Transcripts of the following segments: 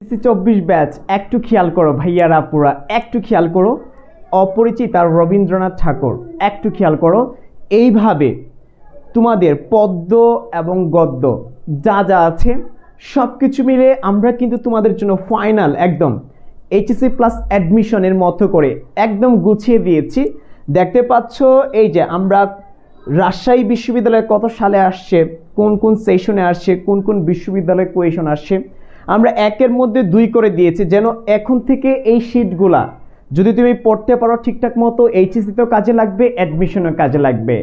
24 batch একটু খেয়াল করো ভাইয়ারা আপুরা, একটু খেয়াল করো। অপরিচিত আর রবীন্দ্রনাথ ঠাকুর একটু খেয়াল করো। এইভাবে তোমাদের পদ্য এবং গদ্য যা যা আছে সব কিছু মিলে আমরা কিন্তু তোমাদের জন্য ফাইনাল একদম এইচএসসি প্লাস অ্যাডমিশনের মতো করে একদম গুছিয়ে দিয়েছি। দেখতে পাচ্ছ এই যে আমরা রাজশাহী বিশ্ববিদ্যালয়ে কত সালে আসছে, কোন কোন সেশনে আসছে, কোন কোন বিশ্ববিদ্যালয়ে কোয়েশন আসছে, আমরা একের মধ্যে 2 করে দিয়েছি, যেন এখন থেকে এই শীটগুলা যদি তুমি পড়তে পারো ঠিকঠাক মতো এইচএসসিতেও কাজে লাগবে, অ্যাডমিশনেও কাজে লাগবে।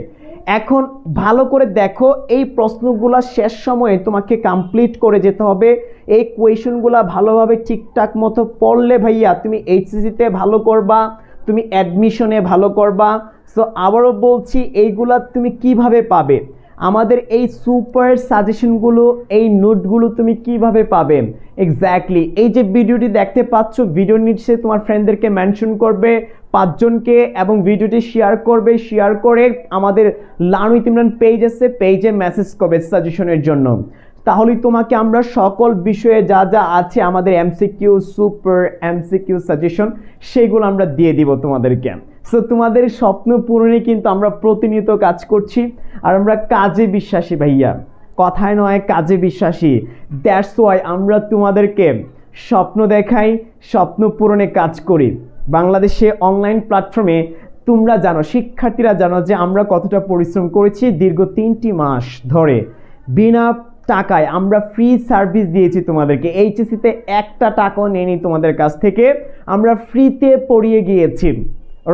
এখন ভালো করে দেখো, এই প্রশ্নগুলো শেষ সময়ে তোমাকে কমপ্লিট করে যেতে হবে। এই কোয়েশনগুলো ভালোভাবে ঠিকঠাক মতো পড়লে ভাইয়া তুমি এইচএসসিতে ভালো করবা, তুমি অ্যাডমিশনে ভালো করবা। সো আবারও বলছি, এইগুলা তুমি কিভাবে পাবে, আমাদের এই সুপার সাজেশনগুলো, এই নোটগুলো তুমি কিভাবে পাবে এক্স্যাক্টলি এই যে ভিডিওটি দেখতে পাচ্ছ, ভিডিওর নিচে তোমার ফ্রেন্ডদেরকে মেনশন করবে 5 জনকে এবং ভিডিওটি শেয়ার করবে। শেয়ার করে আমাদের লার্ন উইথ ইমরান পেজ আছে, পেজে মেসেজ করবে সাজেশনের জন্য। তাহলেই তোমাকে আমরা সকল বিষয়ে যা যা আছে আমাদের এমসিকিউ, সুপার এমসিকিউ সাজেশন, সেগুলো আমরা দিয়ে দিব তোমাদেরকে। সো তোমাদের স্বপ্ন পূরণে কিন্তু আমরা প্রতিনিয়ত কাজ করছি, আর আমরা কাজে বিশ্বাসী ভাইয়া, কথায় নয় কাজে বিশ্বাসী। দ্যাটস ওয়াই আমরা তোমাদেরকে স্বপ্ন দেখাই, স্বপ্ন পূরণে কাজ করি। বাংলাদেশে অনলাইন প্ল্যাটফর্মে তোমরা জানো, শিক্ষার্থীরা জানো যে আমরা কতটা পরিশ্রম করেছি। দীর্ঘ 3টি মাস ধরে বিনা টাকায় আমরা ফ্রি সার্ভিস দিয়েছি তোমাদেরকে। এইচএসসিতে 1টা টাকাও নেয়নি তোমাদের কাছ থেকে, আমরা ফ্রিতে পড়িয়ে গিয়েছি,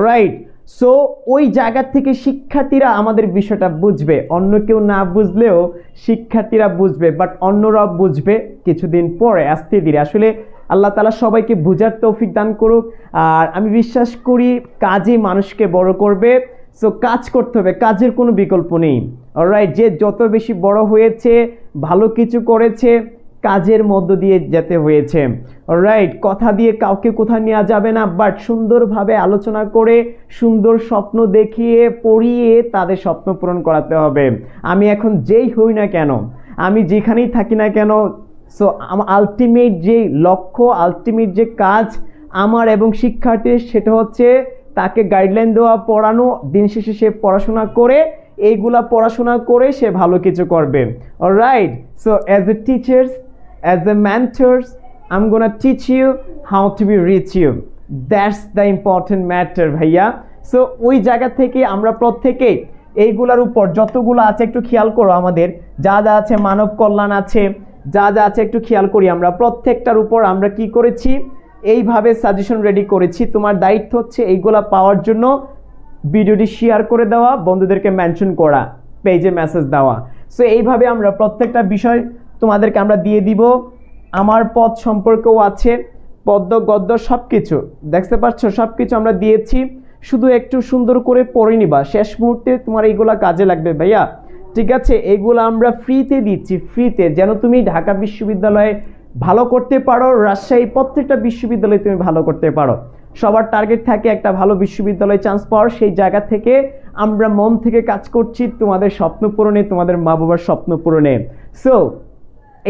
রাইট। সো ওই জায়গা থেকে শিক্ষার্থীরা আমাদের বিষয়টা বুঝবে, অন্য কেউ না বুঝলেও শিক্ষার্থীরা বুঝবে, বাট অন্যরা বুঝবে কিছুদিন পরে আস্তে ধীরে। আসলে আল্লাহ তাআলা সবাইকে বুঝার তৌফিক দান করুক। আর আমি বিশ্বাস করি কাজই মানুষকে বড় করবে। সো কাজ করতে হবে, কাজের কোনো বিকল্প নেই, অলরাইট। যে যত বেশি বড় হয়েছে, ভালো কিছু করেছে, কাজের মধ্য দিয়ে যেতে হয়েছে, অলরাইট। কথা দিয়ে কাউকে কোথাও নেওয়া যাবে না, বাট সুন্দরভাবে আলোচনা করে, সুন্দর স্বপ্ন দেখিয়ে, পড়িয়ে তাদের স্বপ্ন পূরণ করাতে হবে। আমি এখন যেই হই না কেন, আমি যেখানেই থাকি না কেন, সো আমার আলটিমেট যে লক্ষ্য, আলটিমেট যে কাজ আমার এবং শিক্ষার্থীর, সেটা হচ্ছে তাকে গাইডলাইন দেওয়া, পড়ানো। দিন শেষে সে পড়াশোনা করে, এইগুলা পড়াশোনা করে সে ভালো কিছু করবে, alright. So as a teachers, as a mentors, I'm gonna teach you how to be reach you. That's the important matter ভাইয়া। সো ওই জায়গা থেকে আমরা প্রত্যেকে এইগুলার উপর যতগুলো আছে একটু খেয়াল করো, আমাদের যা যা আছে, মানব কল্যাণ আছে, যা যা আছে একটু খেয়াল করি। আমরা প্রত্যেকটার উপর আমরা কি করেছি, এইভাবে সাজেশন রেডি করেছি। তোমার দায়িত্ব হচ্ছে এইগুলা পাওয়ার জন্য ভিডিওটি শেয়ার করে দেওয়া, বন্ধুদেরকে মেনশন করা, পেজে মেসেজ দেওয়া। সো এইভাবে আমরা প্রত্যেকটা বিষয় তোমাদেরকে আমরা দিয়ে দিব। আমার পদ সম্পর্কেও আছে, পদ্য গদ্য সব কিছু দেখতে পাচ্ছ, সব কিছু আমরা দিয়েছি। শুধু একটু সুন্দর করে পড়ে নিবা, শেষ মুহূর্তে তোমার এইগুলা কাজে লাগবে ভাইয়া, ঠিক আছে। এইগুলো আমরা ফ্রিতে দিচ্ছি, ফ্রিতে, যেন তুমি ঢাকা বিশ্ববিদ্যালয়ে ভালো করতে পারো, রাজশাহী প্রত্যেকটা বিশ্ববিদ্যালয়ে তুমি ভালো করতে পারো। সবার টার্গেট থাকে একটা ভালো বিশ্ববিদ্যালয়ে চান্স পাওয়ার। সেই জায়গা থেকে আমরা মন থেকে কাজ করছি তোমাদের স্বপ্ন পূরণে, তোমাদের মা বাবার স্বপ্ন পূরণে। সো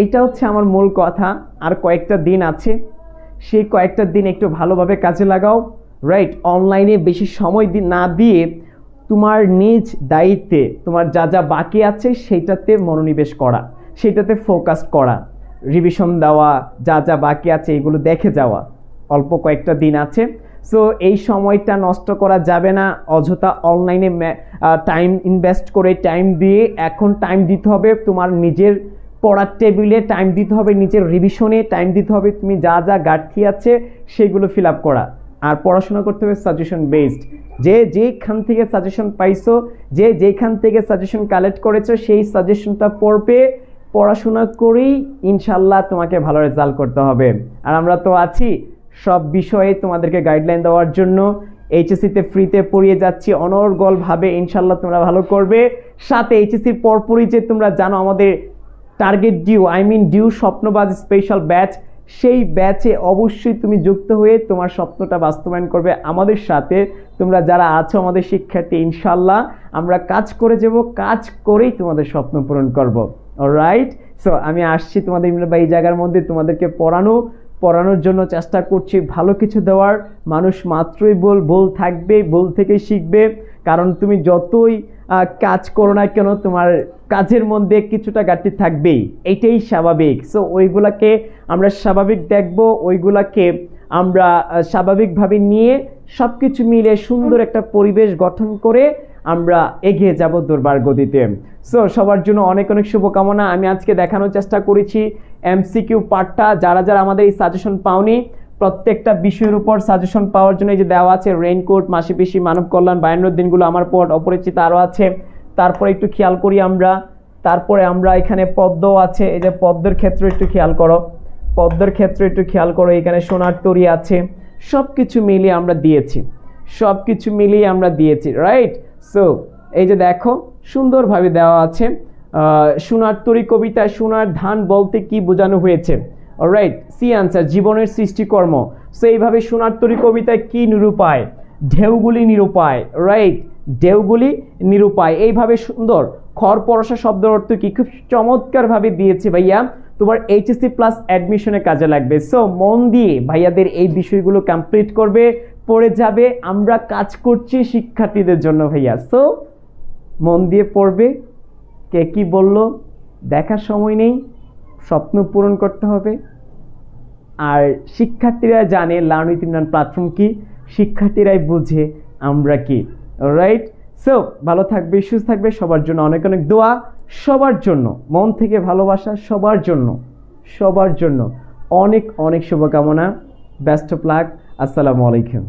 এইটা হচ্ছে আমার মূল কথা। আর কয়েকটা দিন আছে, সেই কয়েকটা দিন একটু ভালোভাবে কাজে লাগাও, রাইট। অনলাইনে বেশি সময় না দিয়ে তোমার নিজ দায়িত্বে তোমার যা যা বাকি আছে সেইটাতে মনোনিবেশ করা, সেইটাতে ফোকাস করা, রিভিশন দেওয়া, যা যা বাকি আছে এগুলো দেখে যাওয়া। অল্প কয়েকটা দিন আছে, সো এই সময়টা নষ্ট করা যাবে না অযথা অনলাইনে টাইম ইনভেস্ট করে, টাইম দিয়ে। এখন টাইম দিতে হবে তোমার নিজের পড়ার টেবিলে, টাইম দিতে হবে নিজের রিভিশনে, টাইম দিতে হবে তুমি যা যা ঘাটতি আছে সেগুলো ফিল আপ করা। আর পড়াশোনা করতে হবে সাজেশন বেসড। যে যেখান থেকে সাজেশন পাইছো, যে যেখান থেকে সাজেশন কালেক্ট করেছো, সেই সাজেশনটা পড়বে, পড়াশোনা করেই ইনশাল্লাহ তোমাকে ভালো রেজাল্ট করতে হবে। আর আমরা তো আছি সব বিষয়ে তোমাদেরকে গাইডলাইন দেওয়ার জন্য। এইচএসসিতে ফ্রিতে পড়িয়ে যাচ্ছি অনর্গলভাবে, ইনশাল্লাহ তোমরা ভালো করবে। সাথে এইচএসসির পরপরই যে তোমরা জানো আমাদের টার্গেট ডিউ, ডিউ স্বপ্নবাজ স্পেশাল ব্যাচ, সেই ব্যাচে অবশ্যই তুমি যুক্ত হয়ে তোমার স্বপ্নটা বাস্তবায়ন করবে আমাদের সাথে। তোমরা যারা আছো আমাদের শিক্ষার্থী, ইনশাল্লাহ আমরা কাজ করে যাব, কাজ করেই তোমাদের স্বপ্ন পূরণ করব, অলরাইট। সো আমি আসছি তোমাদের এই জায়গার মধ্যে তোমাদেরকে পড়ানো, পড়ানোর জন্য চেষ্টা করছি, ভালো কিছু দেওয়ার। মানুষ মাত্রই ভুল থাকবে, ভুল থেকে শিখবে। কারণ তুমি যতই কাজ করো না কেন, তোমার কাজের মধ্যে কিছুটা ঘাটতি থাকবেই, এটাই স্বাভাবিক। সো ওইগুলাকে আমরা স্বাভাবিক দেখব, ওইগুলাকে আমরা স্বাভাবিকভাবে নিয়ে সব কিছু মিলে সুন্দর একটা পরিবেশ গঠন করে আমরা এগিয়ে যাব দুর্বার গতিতে। সো সবার জন্য অনেক অনেক শুভকামনা। আমি আজকে দেখানোর চেষ্টা করেছি এমসিকিউ পার্টটা। যারা যারা আমাদের এই সাজেশন পাওনি, প্রত্যেকটা বিষয়ের উপর সাজেশন পাওয়ার জন্য এই যে দেওয়া আছে রেইনকোট, মাসিপিসি, মানব কল্যাণ, 52 দিনগুলো, আমার পথ, অপরিচিত আরও আছে। তারপরে একটু খেয়াল করি আমরা, তারপরে আমরা এখানে পদ্ম আছে, এই যে পদ্মের ক্ষেত্রে একটু খেয়াল করো, পদ্মের ক্ষেত্রে একটু খেয়াল করো, এখানে সোনার তরী আছে। সব কিছু মিলিয়ে আমরা দিয়েছি, সব কিছু মিলিয়ে আমরা দিয়েছি, রাইট? সো এই যে দেখো সুন্দরভাবে দেওয়া আছে সোনার তরী কবিতায় সোনার ধান বলতে কি বোঝানো হয়েছে। অলরাইট, সি আনসার জীবনের সৃষ্টিকর্ম। সো এইভাবে সোনার তরী কবিতায় কি নিরূপায়? ঢেউগুলি নিরূপায়, রাইট? ঢেউগুলি নিরূপায়। এইভাবে সুন্দর খড় পরশা শব্দের অর্থ কি খুব চমৎকারভাবে দিয়েছে ভাইয়া, তোমার এইচএসসি প্লাস অ্যাডমিশনে কাজে লাগবে। সো মন দিয়ে ভাইয়াদের এই বিষয়গুলো কমপ্লিট করবে, পড়ে যাবে। আমরা কাজ করছি শিক্ষার্থীদের জন্য ভাইয়া। সো মন দিয়ে পড়বে। কে কি বলল দেখার সময় নেই, স্বপ্ন পূরণ করতে হবে। আর শিক্ষার্থীরা জানে লার্ন উইথ ইমরান প্ল্যাটফর্ম কি, শিক্ষার্থীরাই বুঝে আমরা কি। রাইট? সো ভালো থাকবে, সুস্থ থাকবে, সবার জন্য অনেক অনেক দোয়া, সবার জন্য মন থেকে ভালোবাসা, সবার জন্য, সবার জন্য অনেক অনেক শুভকামনা। Best of luck. আসসালামু আলাইকুম।